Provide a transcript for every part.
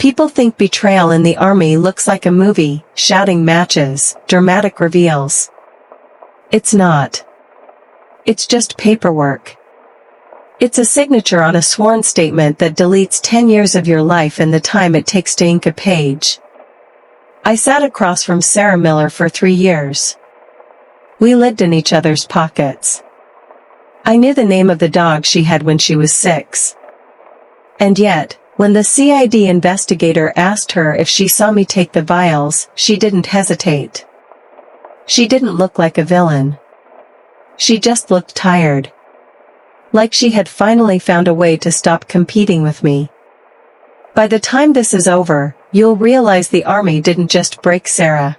People think betrayal in the army looks like a movie, shouting matches, dramatic reveals. It's not. It's just paperwork. It's a signature on a sworn statement that deletes 10 years of your life and the time it takes to ink a page. I sat across from Sarah Miller for 3 years. We lived in each other's pockets. I knew the name of the dog she had when she was 6. And yet, when the CID investigator asked her if she saw me take the vials, she didn't hesitate. She didn't look like a villain. She just looked tired. Like she had finally found a way to stop competing with me. By the time this is over, you'll realize the army didn't just break Sarah.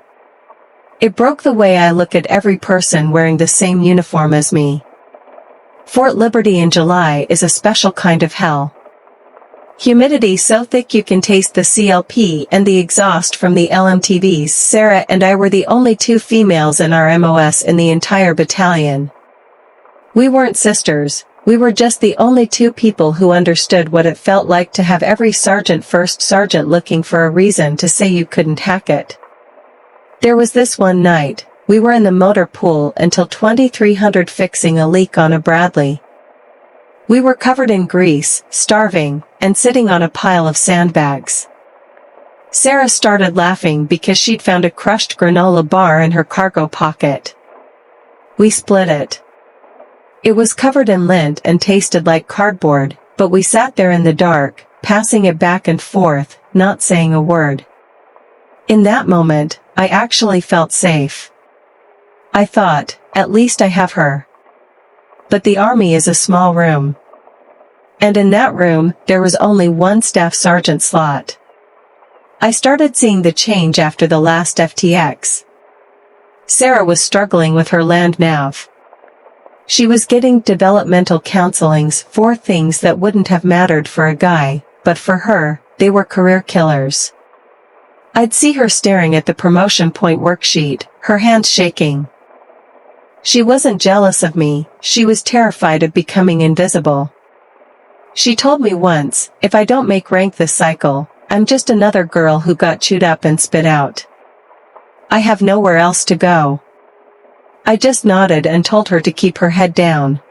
It broke the way I look at every person wearing the same uniform as me. Fort Liberty in July is a special kind of hell. Humidity so thick you can taste the CLP and the exhaust from the LMTVs. Sarah and I were the only 2 females in our MOS in the entire battalion. We weren't sisters, we were just the only 2 people who understood what it felt like to have every sergeant first sergeant looking for a reason to say you couldn't hack it. There was this one night, we were in the motor pool until 2300 fixing a leak on a Bradley. We were covered in grease, starving, and sitting on a pile of sandbags. Sarah started laughing because she'd found a crushed granola bar in her cargo pocket. We split it. It was covered in lint and tasted like cardboard, but we sat there in the dark, passing it back and forth, not saying a word. In that moment, I actually felt safe. I thought, at least I have her. But the army is a small room. And in that room, there was only 1 staff sergeant slot. I started seeing the change after the last FTX. Sarah was struggling with her land nav. She was getting developmental counselings for things that wouldn't have mattered for a guy, but for her, they were career killers. I'd see her staring at the promotion point worksheet, her hands shaking. She wasn't jealous of me, she was terrified of becoming invisible. She told me once, if I don't make rank this cycle, I'm just another girl who got chewed up and spit out. I have nowhere else to go. I just nodded and told her to keep her head down.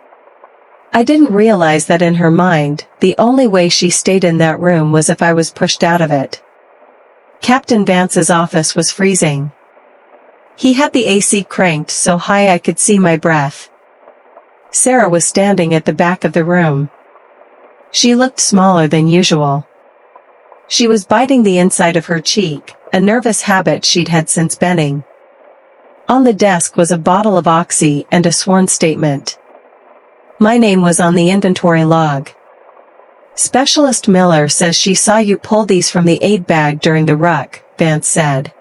I didn't realize that in her mind, the only way she stayed in that room was if I was pushed out of it. Captain Vance's office was freezing. He had the AC cranked so high I could see my breath. Sarah was standing at the back of the room. She looked smaller than usual. She was biting the inside of her cheek, a nervous habit she'd had since Benning. On the desk was a bottle of Oxy and a sworn statement. My name was on the inventory log. Specialist Miller says she saw you pull these from the aid bag during the ruck, Vance said.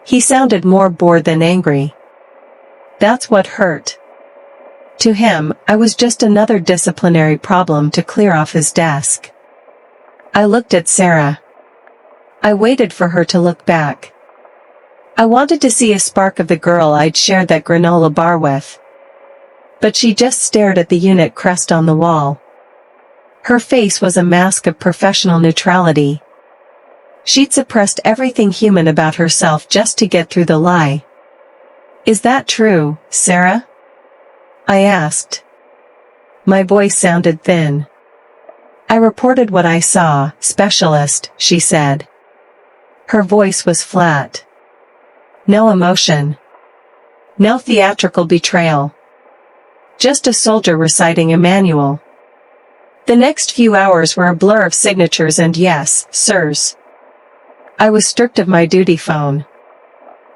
He sounded more bored than angry. That's what hurt. To him, I was just another disciplinary problem to clear off his desk. I looked at Sarah. I waited for her to look back. I wanted to see a spark of the girl I'd shared that granola bar with. But she just stared at the unit crest on the wall. Her face was a mask of professional neutrality. She'd suppressed everything human about herself just to get through the lie. Is that true, Sarah? I asked. My voice sounded thin. I reported what I saw, specialist, she said. Her voice was flat. No emotion. No theatrical betrayal. Just a soldier reciting a manual. The next few hours were a blur of signatures and yes, sirs. I was stripped of my duty phone.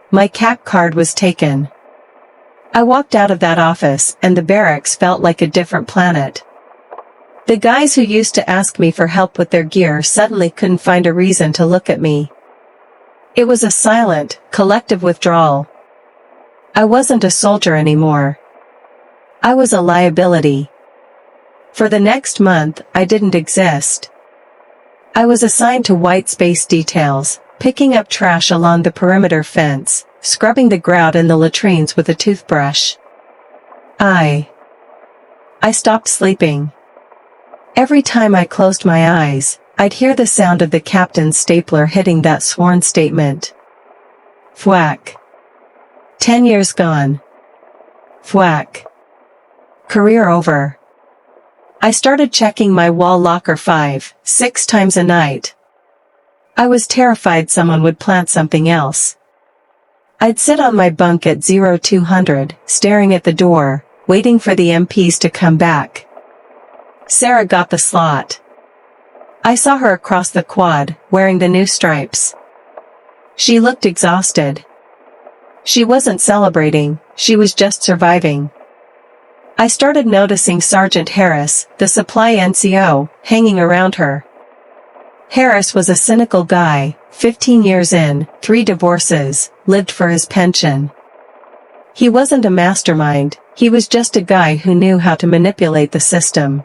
My CAC card was taken. I walked out of that office and the barracks felt like a different planet. The guys who used to ask me for help with their gear suddenly couldn't find a reason to look at me. It was a silent, collective withdrawal. I wasn't a soldier anymore. I was a liability. For the next month, I didn't exist. I was assigned to white space details, picking up trash along the perimeter fence, scrubbing the grout in the latrines with a toothbrush. I stopped sleeping. Every time I closed my eyes, I'd hear the sound of the captain's stapler hitting that sworn statement. Thwack. 10 years gone. Thwack. Career over. I started checking my wall locker 5, 6 times a night. I was terrified someone would plant something else. I'd sit on my bunk at 0200, staring at the door, waiting for the MPs to come back. Sarah got the slot. I saw her across the quad, wearing the new stripes. She looked exhausted. She wasn't celebrating, she was just surviving. I started noticing Sergeant Harris, the supply NCO, hanging around her. Harris was a cynical guy, 15 years in, 3 divorces, lived for his pension. He wasn't a mastermind, he was just a guy who knew how to manipulate the system.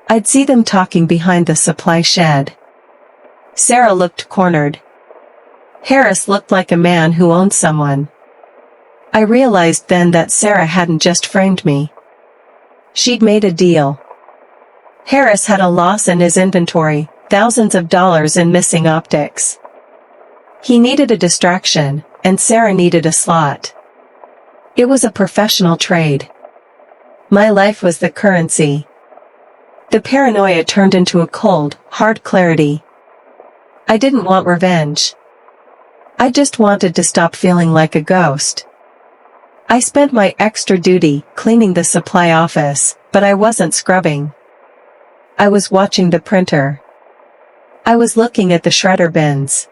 I'd see them talking behind the supply shed. Sarah looked cornered. Harris looked like a man who owned someone. I realized then that Sarah hadn't just framed me. She'd made a deal. Harris had a loss in his inventory, thousands of dollars in missing optics. He needed a distraction, and Sarah needed a slot. It was a professional trade. My life was the currency. The paranoia turned into a cold, hard clarity. I didn't want revenge. I just wanted to stop feeling like a ghost. I spent my extra duty cleaning the supply office, but I wasn't scrubbing. I was watching the printer. I was looking at the shredder bins.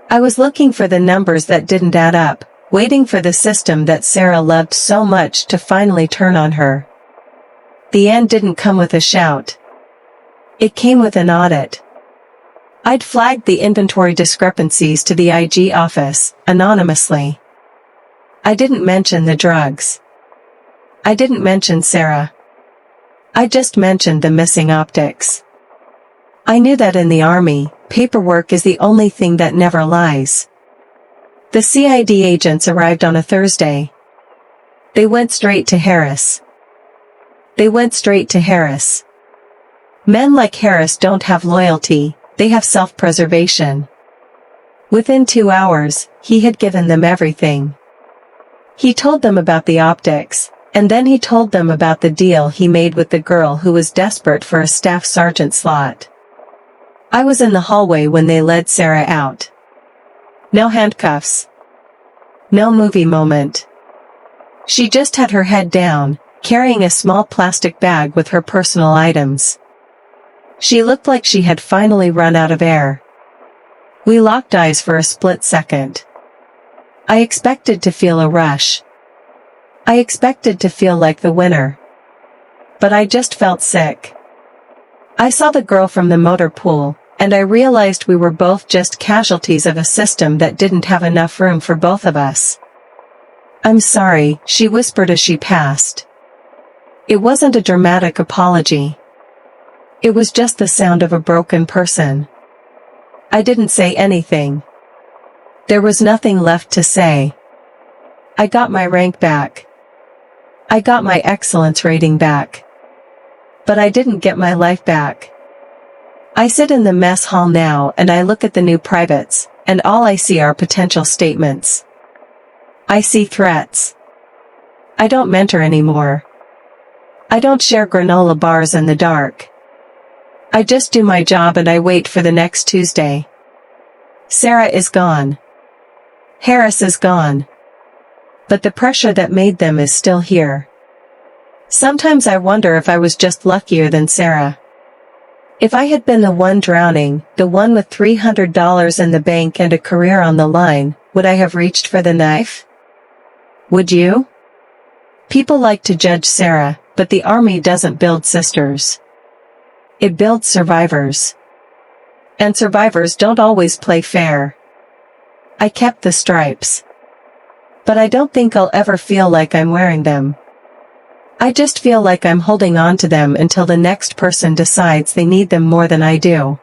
I was looking for the numbers that didn't add up, waiting for the system that Sarah loved so much to finally turn on her. The end didn't come with a shout. It came with an audit. I'd flagged the inventory discrepancies to the IG office, anonymously. I didn't mention the drugs. I didn't mention Sarah. I just mentioned the missing optics. I knew that in the Army, paperwork is the only thing that never lies. The CID agents arrived on a Thursday. They went straight to Harris. Men like Harris don't have loyalty, they have self-preservation. Within 2 hours, he had given them everything. He told them about the optics, and then he told them about the deal he made with the girl who was desperate for a staff sergeant slot. I was in the hallway when they led Sarah out. No handcuffs. No movie moment. She just had her head down, carrying a small plastic bag with her personal items. She looked like she had finally run out of air. We locked eyes for a split second. I expected to feel a rush. I expected to feel like the winner. But I just felt sick. I saw the girl from the motor pool, and I realized we were both just casualties of a system that didn't have enough room for both of us. "I'm sorry," she whispered as she passed. It wasn't a dramatic apology. It was just the sound of a broken person. I didn't say anything. There was nothing left to say. I got my rank back. I got my excellence rating back. But I didn't get my life back. I sit in the mess hall now and I look at the new privates, and all I see are potential statements. I see threats. I don't mentor anymore. I don't share granola bars in the dark. I just do my job and I wait for the next Tuesday. Sarah is gone. Harris is gone. But the pressure that made them is still here. Sometimes I wonder if I was just luckier than Sarah. If I had been the one drowning, the one with $300 in the bank and a career on the line, would I have reached for the knife? Would you? People like to judge Sarah, but the Army doesn't build sisters. It builds survivors. And survivors don't always play fair. I kept the stripes. But I don't think I'll ever feel like I'm wearing them. I just feel like I'm holding on to them until the next person decides they need them more than I do.